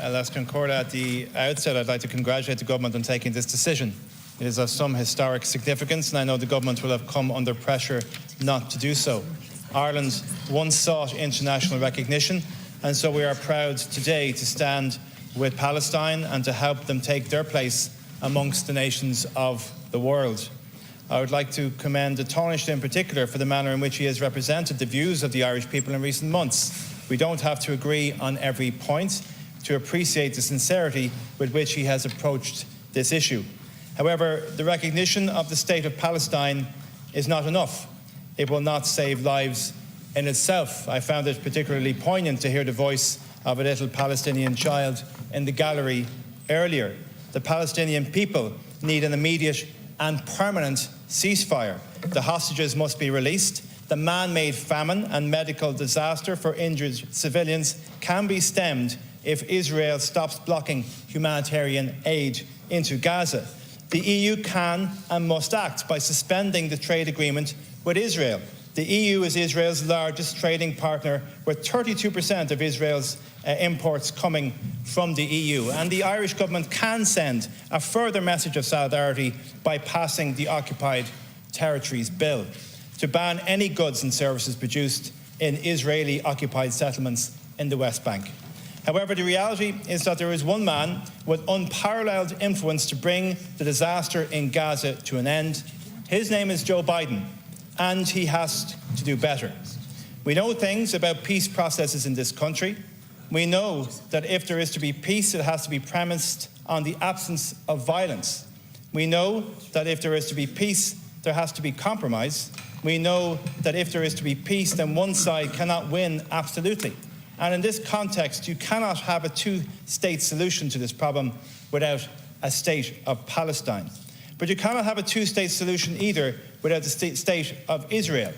Alas Concorda, at the outset, I'd like to congratulate the government on taking this decision. It is of some historic significance, and I know the government will have come under pressure not to do so. Ireland once sought international recognition, and so we are proud today to stand with Palestine and to help them take their place amongst the nations of the world. I would like to commend the Taoiseach in particular for the manner in which he has represented the views of the Irish people in recent months. We don't have to agree on every point to appreciate the sincerity with which he has approached this issue. However, the recognition of the state of Palestine is not enough. It will not save lives in itself. I found it particularly poignant to hear the voice of a little Palestinian child in the gallery earlier. The Palestinian people need an immediate and permanent ceasefire. The hostages must be released. The man-made famine and medical disaster for injured civilians can be stemmed if Israel stops blocking humanitarian aid into Gaza. The EU can and must act by suspending the trade agreement with Israel. The EU is Israel's largest trading partner, with 32% of Israel's imports coming from the EU. And the Irish government can send a further message of solidarity by passing the Occupied Territories Bill to ban any goods and services produced in Israeli-occupied settlements in the West Bank. However, the reality is that there is one man with unparalleled influence to bring the disaster in Gaza to an end. His name is Joe Biden, and he has to do better. We know things about peace processes in this country. We know that if there is to be peace, it has to be premised on the absence of violence. We know that if there is to be peace, there has to be compromise. We know that if there is to be peace, then one side cannot win absolutely. And in this context, you cannot have a two-state solution to this problem without a state of Palestine. But you cannot have a two-state solution either without the state of Israel.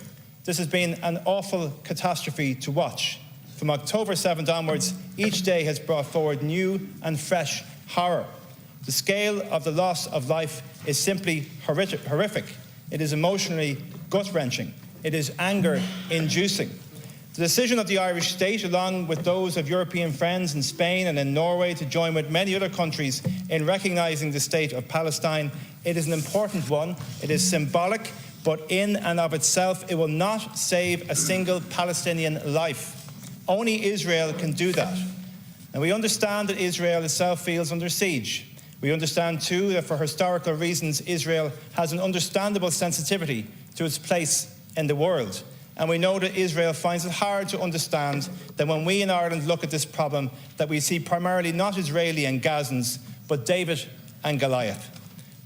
This has been an awful catastrophe to watch. From October 7th onwards, each day has brought forward new and fresh horror. The scale of the loss of life is simply horrific. It is emotionally gut-wrenching. It is anger-inducing. The decision of the Irish state, along with those of European friends in Spain and in Norway, to join with many other countries in recognising the state of Palestine, it is an important one. It is symbolic, but in and of itself, it will not save a single Palestinian life. Only Israel can do that. And we understand that Israel itself feels under siege. We understand, too, that for historical reasons, Israel has an understandable sensitivity to its place in the world. And we know that Israel finds it hard to understand that when we in Ireland look at this problem, that we see primarily not Israeli and Gazans, but David and Goliath.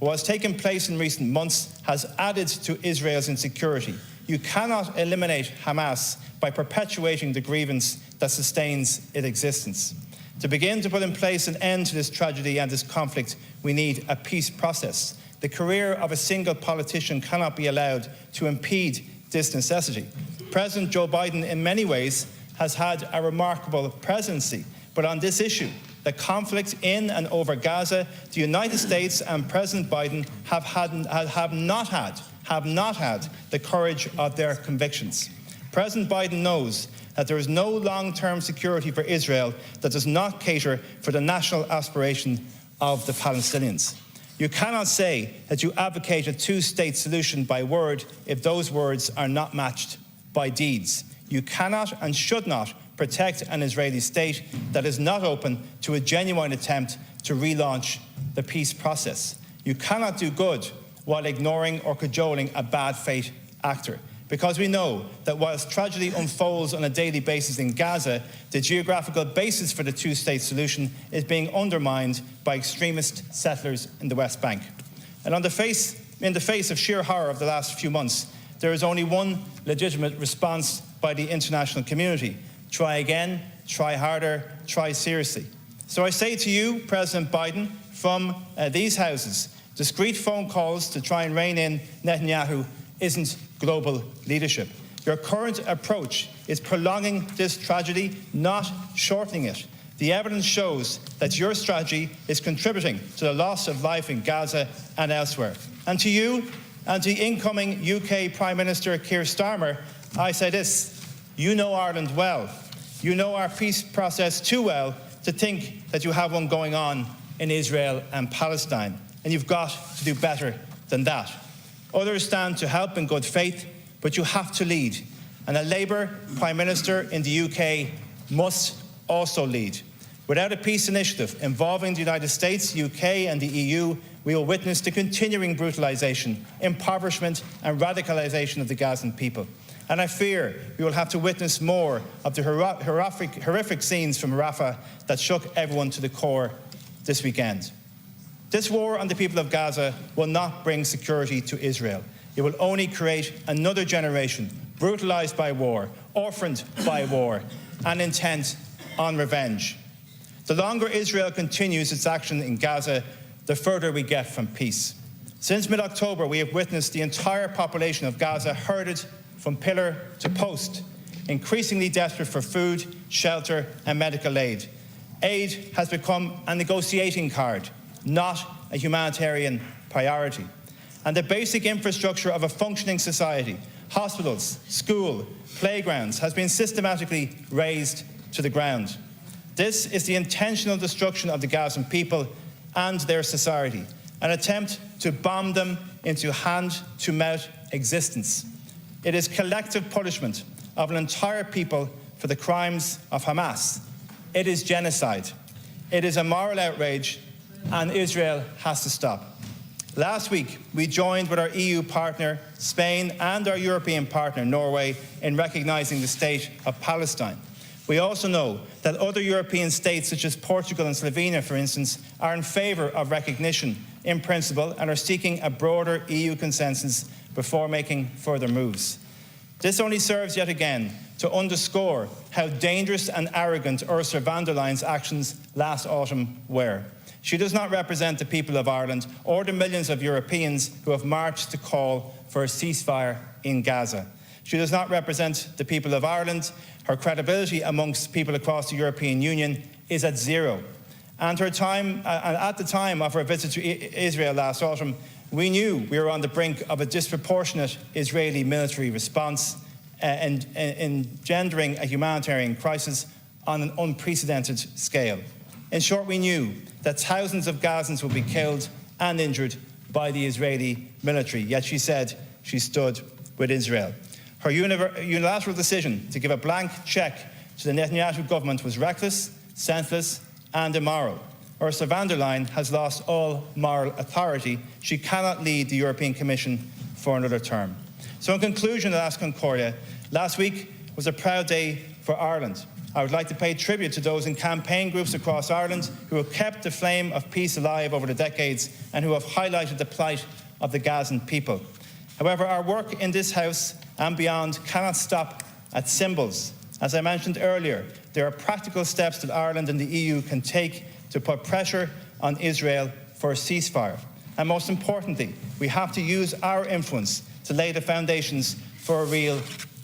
What has taken place in recent months has added to Israel's insecurity. You cannot eliminate Hamas by perpetuating the grievance that sustains its existence. To begin to put in place an end to this tragedy and this conflict, we need a peace process. The career of a single politician cannot be allowed to impede this necessity. President Joe Biden, in many ways, has had a remarkable presidency, but on this issue, the conflict in and over Gaza, the United States and President Biden have not had the courage of their convictions. President Biden knows that there is no long-term security for Israel that does not cater for the national aspiration of the Palestinians. You cannot say that you advocate a two-state solution by word if those words are not matched by deeds. You cannot and should not protect an Israeli state that is not open to a genuine attempt to relaunch the peace process. You cannot do good while ignoring or cajoling a bad faith actor, because we know that whilst tragedy unfolds on a daily basis in Gaza, the geographical basis for the two-state solution is being undermined by extremist settlers in the West Bank. And in the face of sheer horror of the last few months, there is only one legitimate response by the international community. Try again, try harder, try seriously. So I say to you, President Biden, from these houses, discreet phone calls to try and rein in Netanyahu isn't global leadership. Your current approach is prolonging this tragedy, not shortening it. The evidence shows that your strategy is contributing to the loss of life in Gaza and elsewhere. And to you and to incoming UK Prime Minister Keir Starmer, I say this: you know Ireland well. You know our peace process too well to think that you have one going on in Israel and Palestine, and you've got to do better than that. Others stand to help in good faith, but you have to lead. And a Labour Prime Minister in the UK must also lead. Without a peace initiative involving the United States, UK and the EU, we will witness the continuing brutalisation, impoverishment and radicalisation of the Gazan people. And I fear we will have to witness more of the horrific scenes from Rafah that shook everyone to the core this weekend. This war on the people of Gaza will not bring security to Israel. It will only create another generation brutalised by war, orphaned by war, and intent on revenge. The longer Israel continues its action in Gaza, the further we get from peace. Since mid-October, we have witnessed the entire population of Gaza herded from pillar to post, increasingly desperate for food, shelter, and medical aid. Aid has become a negotiating card, not a humanitarian priority. And the basic infrastructure of a functioning society, hospitals, school, playgrounds, has been systematically razed to the ground. This is the intentional destruction of the Gazan people and their society, an attempt to bomb them into hand-to-mouth existence. It is collective punishment of an entire people for the crimes of Hamas. It is genocide. It is a moral outrage, and Israel has to stop. Last week, we joined with our EU partner, Spain, and our European partner, Norway, in recognising the state of Palestine. We also know that other European states, such as Portugal and Slovenia, for instance, are in favour of recognition in principle and are seeking a broader EU consensus before making further moves. This only serves yet again to underscore how dangerous and arrogant Ursula von der Leyen's actions last autumn were. She does not represent the people of Ireland or the millions of Europeans who have marched to call for a ceasefire in Gaza. She does not represent the people of Ireland. Her credibility amongst people across the European Union is at zero. And at the time of her visit to Israel last autumn, we knew we were on the brink of a disproportionate Israeli military response engendering a humanitarian crisis on an unprecedented scale. In short, we knew that thousands of Gazans would be killed and injured by the Israeli military, yet she said she stood with Israel. Her unilateral decision to give a blank cheque to the Netanyahu government was reckless, senseless, and immoral. Ursula von der Leyen has lost all moral authority. She cannot lead the European Commission for another term. So in conclusion, Ask Concordia, last week was a proud day for Ireland. I would like to pay tribute to those in campaign groups across Ireland who have kept the flame of peace alive over the decades and who have highlighted the plight of the Gazan people. However, our work in this House and beyond cannot stop at symbols. As I mentioned earlier, there are practical steps that Ireland and the EU can take to put pressure on Israel for a ceasefire. And most importantly, we have to use our influence to lay the foundations for a real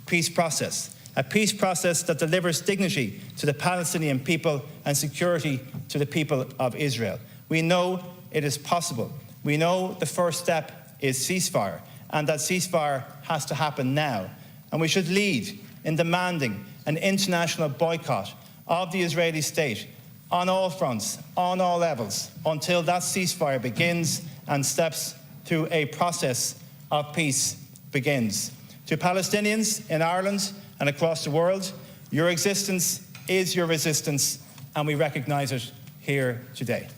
peace process. A peace process that delivers dignity to the Palestinian people and security to the people of Israel. We know it is possible. We know the first step is ceasefire, and that ceasefire has to happen now. And we should lead in demanding an international boycott of the Israeli state on all fronts, on all levels, until that ceasefire begins and steps through a process of peace begins. To Palestinians in Ireland and across the world, your existence is your resistance, and we recognise it here today.